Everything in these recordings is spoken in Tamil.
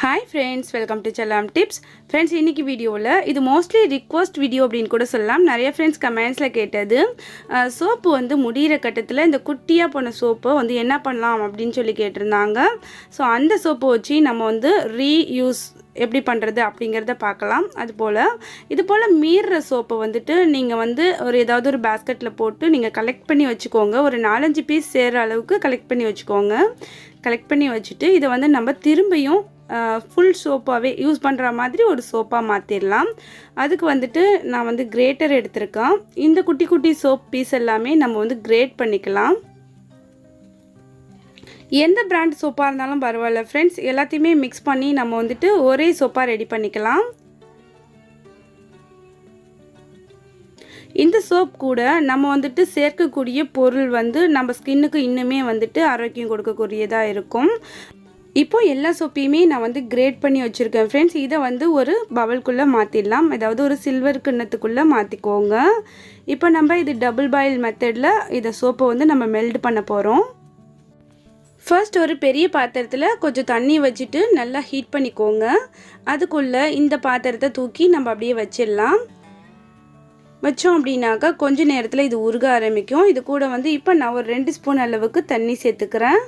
Hi friends, welcome to Chellam tips. Friends, இன்னைக்கு வீடியோல இது mostly request video அப்படினு கூட சொல்லலாம். நிறைய friends commentsல கேட்டது சோப்பு வந்து முடியிற கட்டத்துல இந்த குட்டியா போன சோப்பு வந்து என்ன பண்ணலாம் அப்படினு சொல்லி கேட்டிருந்தாங்க. சோ அந்த சோப்பு வச்சு நம்ம வந்து ரீயூஸ் எப்படி பண்றது அப்படிங்கறத பார்க்கலாம். இது போல மீற சோப்பு வந்துட்டு நீங்க வந்து ஒரு ஏதாவது ஒரு பாஸ்கெட்ல போட்டு நீங்க கலெக்ட் பண்ணி வச்சுக்கோங்க. ஒரு 4-5 பீஸ் சேர அளவுக்கு கலெக்ட் பண்ணி வச்சுக்கோங்க. கலெக்ட் பண்ணி வச்சிட்டு இத வந்து நம்ம திரும்பியும் ஃபுல் சோப்பாவே யூஸ் பண்ற மாதிரி ஒரு சோப்பா மாத்திரலாம். அதுக்கு வந்துட்டு நான் வந்து கிரேட்டர் எடுத்துர்க்கேன். இந்த குட்டி குட்டி சோப் பீஸ் எல்லாமே நம்ம வந்து கிரேட் பண்ணிக்கலாம். எந்த பிராண்ட் சோப்பா இருந்தாலும் பரவாயில்லை फ्रेंड्स, எல்லாத்தையுமே mix பண்ணி நம்ம வந்துட்டு ஒரே சோப்பா ரெடி பண்ணிக்கலாம். இந்த சோப் கூட நம்ம வந்துட்டு சேர்க்கக்கூடிய பொருள் வந்து நம்ம ஸ்கின்னுக்கு இன்னுமே வந்துட்டு ஆரோக்கியம் கொடுக்கக்கூடியதா இருக்கும். இப்போ எல்லா சோப்பையுமே நான் வந்து கிரேட் பண்ணி வச்சிருக்கேன் फ्रेंड्स. இத வந்து ஒரு பவுல்க்குள்ள மாத்திடலாம். அதாவது ஒரு சில்வர் கிண்ணத்துக்குள்ள மாத்திக்கோங்க. இப்போ நம்ம இது டபுள் பாயில் மெத்தட்ல இத சோப்பை வந்து நம்ம மெல்ட் பண்ண போறோம். ஃபர்ஸ்ட் ஒரு பெரிய பாத்திரத்துல கொஞ்சம் தண்ணி வச்சிட்டு நல்லா ஹீட் பண்ணிக்கோங்க. அதுக்குள்ள இந்த பாத்திரத்தை தூக்கி நம்ம அப்படியே வச்சிடலாம். வச்சோம் அப்படினாக்க கொஞ்ச நேரத்துல இது உருக ஆரம்பிக்கும். இது கூட வந்து இப்போ நான் ஒரு 2 ஸ்பூன் அளவுக்கு தண்ணி சேர்த்துக்கறேன்.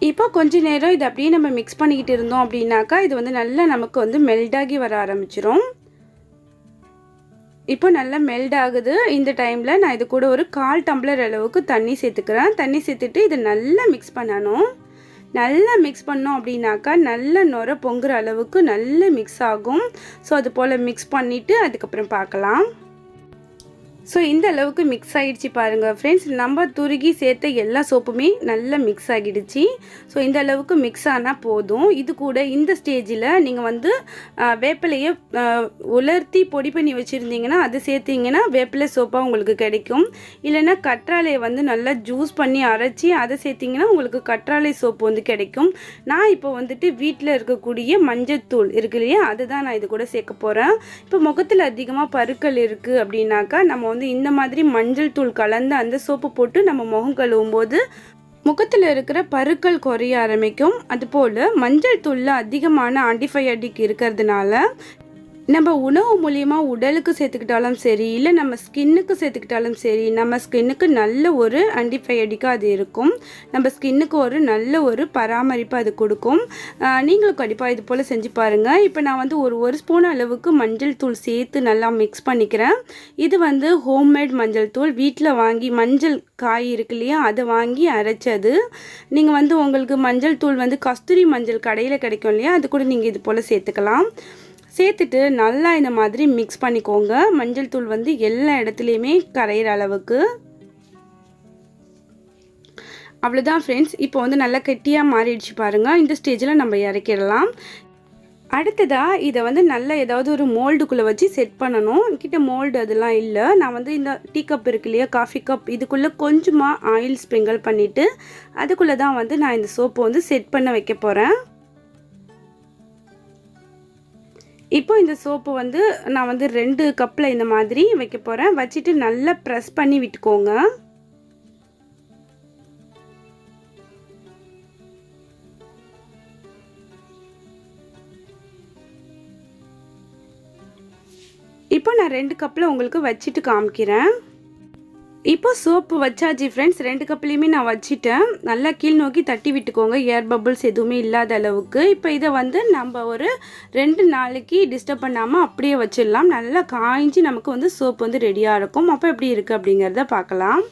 இப்போ கொஞ்ச நேரம் இத அப்படியே நம்ம mix பண்ணிக்கிட்டு இருந்தோம் அப்படினாக்க இது வந்து நல்லா நமக்கு வந்து மெல்ட் ஆகி வர ஆரம்பிச்சிரும். இப்போ நல்லா மெல்ட் ஆகுது. இந்த டைம்ல நான் இது கூட ஒரு 1/4 டம்ளர் அளவுக்கு தண்ணி சேர்த்துக்கறேன். தண்ணி சேர்த்துட்டு இத நல்லா mix பண்ணனும். நல்லா mix பண்ணோம் அப்படினாக்க நல்ல நொர பொங்குற அளவுக்கு நல்லா mix ஆகும். சோ அது போல mix பண்ணிட்டு அதுக்கு அப்புறம் பார்க்கலாம். சோ இந்த அளவுக்கு mix ஆயிடுச்சு பாருங்க फ्रेंड्स. நம்ம துருகி சேர்த்த எல்லா சோப்புமே நல்லா mix ஆகிடுச்சு. சோ இந்த அளவுக்கு mix ஆனா போதும். இது கூட இந்த ஸ்டேஜில நீங்க வந்து வேப்பிலையை உலர்த்தி பொடி பண்ணி வச்சிருந்தீங்கன்னா அது சேர்த்தீங்கன்னா வேப்பிலை சோப்பா உங்களுக்கு கிடைக்கும். இல்லனா கற்றாழையை வந்து நல்லா ஜூஸ் பண்ணி அரைச்சி அதை சேர்த்தீங்கன்னா உங்களுக்கு கற்றாழை சோப்பு வந்து கிடைக்கும். நான் இப்போ வந்துட்டு வீட்ல இருக்கக்கூடிய மஞ்சள் தூள் இருக்குலையா அதுதான் நான் இது கூட சேர்க்க போறேன். இப்போ முகத்துல அதிகமா பருக்கள் இருக்கு அப்படினாக்க நம்ம இந்த மாதிரி மஞ்சள் தூள் கலந்து அந்த சோப்பு போட்டு நம்ம முகம் கழுவும்போது முகத்துல இருக்கிற பருக்கள் குறைய ஆரம்பிக்கும். அதுபோல மஞ்சள் தூள்ல அதிகமான ஆன்டிபயோட்டிக் இருக்கிறதுனால நம்ம உணவு மூலமா உடலுக்கு சேர்த்துக்கிட்டாலும் சரி இல்ல நம்ம ஸ்கின்னுக்கு சேர்த்துக்கிட்டாலும் சரி நம்ம ஸ்கின்னுக்கு நல்ல ஒரு ஆன்டிபயோட்டிக்கா அது இருக்கும். நம்ம ஸ்கின்னுக்கு ஒரு நல்ல ஒரு பராமரிப்பு அது கொடுக்கும். நீங்களும் கண்டிப்பா இது போல செஞ்சு பாருங்க. இப்போ நான் வந்து ஒரு ஸ்பூன் அளவுக்கு மஞ்சள் தூள் சேர்த்து நல்லா mix பண்ணிக்கிறேன். இது வந்து ஹோம்மேட் மஞ்சள் தூள். வீட்ல வாங்கி மஞ்சள் காய் இருக்குலையா அதை வாங்கி அரைச்சது. நீங்க வந்து உங்களுக்கு மஞ்சள் தூள் வந்து கஸ்தூரி மஞ்சள் கடையில கிடைக்கும் இல்லையா அது கூட நீங்க இது போல சேர்த்துக்கலாம். சேர்த்துட்டு நல்லா இந்த மாதிரி mix பண்ணிக்கோங்க. மஞ்சள் தூள் வந்து எல்லா இடத்துலயுமே கரையிற அளவுக்கு. அவ்வளவுதான் फ्रेंड्स. இப்போ வந்து நல்லா கெட்டியா மாறிடுச்சு பாருங்க. இந்த ஸ்டேஜ்ல நம்ம இறக்கிடலாம். அடுத்ததா இத வந்து நல்ல ஏதாவது ஒரு மோல்டுக்குள்ள வச்சு செட் பண்ணனும். கிட்ட மோல்ட் அதெல்லாம் இல்ல. நான் வந்து இந்த டீ கப் இருக்குலையா காபி கப் இதுக்குள்ள கொஞ்சமா ஆயில் ஸ்ப்ரிங்கிள் பண்ணிட்டு அதுக்குள்ள தான் வந்து நான் இந்த சோப்பு வந்து செட் பண்ண வைக்க போறேன். இப்போ இந்த சோப்பு வந்து நான் வந்து 2 கப்ல இந்த மாதிரி வைக்க போறேன். வச்சிட்டு நல்லா பிரஸ் பண்ணி விட்டுக்கோங்க. இப்போ நான் 2 கப்ல உங்களுக்கு வச்சிட்டு காமிக்கிறேன். இப்போ சோப்பு வச்சாச்சு फ्रेंड्स. 2 கப்லயுமே நான் வச்சிட்டேன். நல்லா கீழ் நோக்கி தட்டி விட்டுக்கோங்க. ஏர் பபிள்ஸ் எதுவுமே இல்லாத அளவுக்கு. இப்போ இத வந்து நம்ம ஒரு 2 நாளைக்கு டிஸ்டர்ப் பண்ணாம அப்படியே வச்சிடலாம். நல்லா காய்ஞ்சி நமக்கு வந்து சோப்பு வந்து ரெடியா இருக்கும். அப்ப எப்படி இருக்கு அப்படிங்கறத பார்க்கலாம்.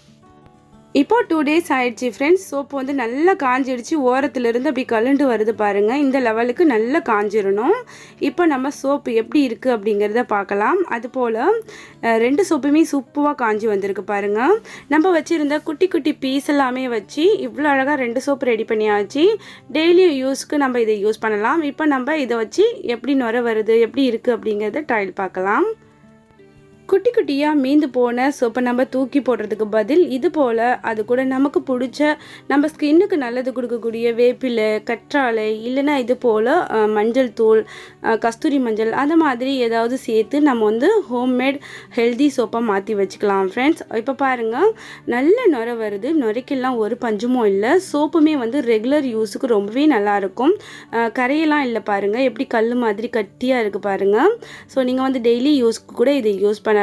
இப்போ 2 டேஸ் ஆயிடுச்சு फ्रेंड्स. சோப்பு வந்து நல்லா காஞ்சிடுச்சு. ஓரத்துல இருந்து அப்படி கலண்டு வருது பாருங்க. இந்த லெவலுக்கு நல்லா காஞ்சிரணும். இப்போ நம்ம சோப்பு எப்படி இருக்கு அப்படிங்கறத பார்க்கலாம். அதுபோல 2 சோப்புமே சூப்பரா காஞ்சி வந்திருக்கு பாருங்க. நம்ம வச்சிருந்த குட்டி குட்டி பீஸ் எல்லாமே வச்சு இவ்ளோ அழகா 2 சோப்பு ரெடி பண்ணியாச்சு. டெய்லி யூஸ்க்கு நம்ம இதை யூஸ் பண்ணலாம். இப்போ நம்ம இத வச்சு எப்படி நொர வருது எப்படி இருக்கு அப்படிங்கறத ட்ரையல் பார்க்கலாம். குட்டி குட்டியாக மீந்து போன சோப்பை நம்ம தூக்கி போடுறதுக்கு பதில் இது போல் அது கூட நமக்கு பிடிச்ச நம்ம ஸ்கின்னுக்கு நல்லது கொடுக்கக்கூடிய வேப்பிலை, கற்றாழை, இல்லைன்னா இது போல் மஞ்சள் தூள், கஸ்தூரி மஞ்சள் அந்த மாதிரி ஏதாவது சேர்த்து நம்ம வந்து ஹோம்மேட் ஹெல்தி சோப்பாக மாற்றி வச்சுக்கலாம் ஃப்ரெண்ட்ஸ். இப்போ பாருங்கள், நல்ல நுரை வருது. நுரைக்கெல்லாம் ஒரு பஞ்சமும் இல்லை. சோப்புமே வந்து ரெகுலர் யூஸுக்கு ரொம்பவே நல்லாயிருக்கும். கரையெல்லாம் இல்லை பாருங்கள், எப்படி கல் மாதிரி கட்டியாக இருக்குது பாருங்கள். ஸோ நீங்கள் வந்து டெய்லி யூஸ்க்கு கூட இதை யூஸ் பண்ணலாம்.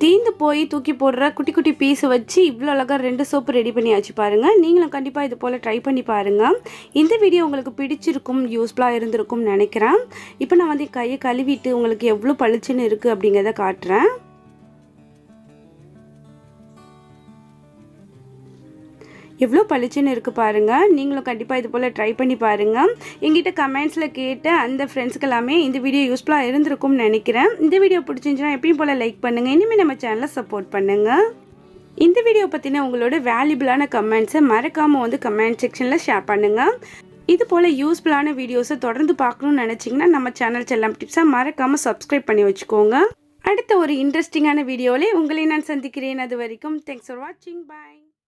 தீந்து போய் தூக்கி போடுற குட்டி குட்டி பீஸை வச்சு இவ்வளோ அழகாக 2 சோப்பு ரெடி பண்ணியாச்சு பாருங்கள். நீங்களும் கண்டிப்பாக இது போல் ட்ரை பண்ணி பாருங்கள். இந்த வீடியோ உங்களுக்கு பிடிச்சிருக்கும், யூஸ்ஃபுல்லாக இருந்திருக்கும்னு நினைக்கிறேன். இப்போ நான் வந்து கையை கழுவிட்டு உங்களுக்கு எவ்வளோ பளிச்சுன்னு இருக்குது அப்படிங்கிறத காட்டுறேன். எவ்வளோ பளிச்சுன்னு இருக்குது பாருங்கள். நீங்களும் கண்டிப்பாக இது போல் ட்ரை பண்ணி பாருங்கள். எங்கிட்ட கமெண்ட்ஸில் கேட்ட அந்த ஃப்ரெண்ட்ஸ்க்கு எல்லாமே இந்த வீடியோ யூஸ்ஃபுல்லாக இருந்திருக்கும்னு நினைக்கிறேன். இந்த வீடியோ பிடிச்சிருந்துச்சுன்னா எப்பயும் போல் லைக் பண்ணுங்கள். இனிமேல் நம்ம சேனலை சப்போர்ட் பண்ணுங்கள். இந்த வீடியோ பற்றின உங்களோட வேல்யூபிளான கமெண்ட்ஸை மறக்காமல் வந்து கமெண்ட் செக்ஷனில் ஷேர் பண்ணுங்கள். இது போல் யூஸ்ஃபுல்லான வீடியோஸை தொடர்ந்து பார்க்கணுன்னு நினச்சிங்கன்னா நம்ம சேனல் செல்லம் டிப்ஸை மறக்காமல் சப்ஸ்கிரைப் பண்ணி வச்சுக்கோங்க. அடுத்த ஒரு இன்ட்ரெஸ்டிங்கான வீடியோவில் உங்களை நான் சந்திக்கிறேன். அது வரைக்கும் தேங்க்ஸ் ஃபார் வாட்சிங். பாய்.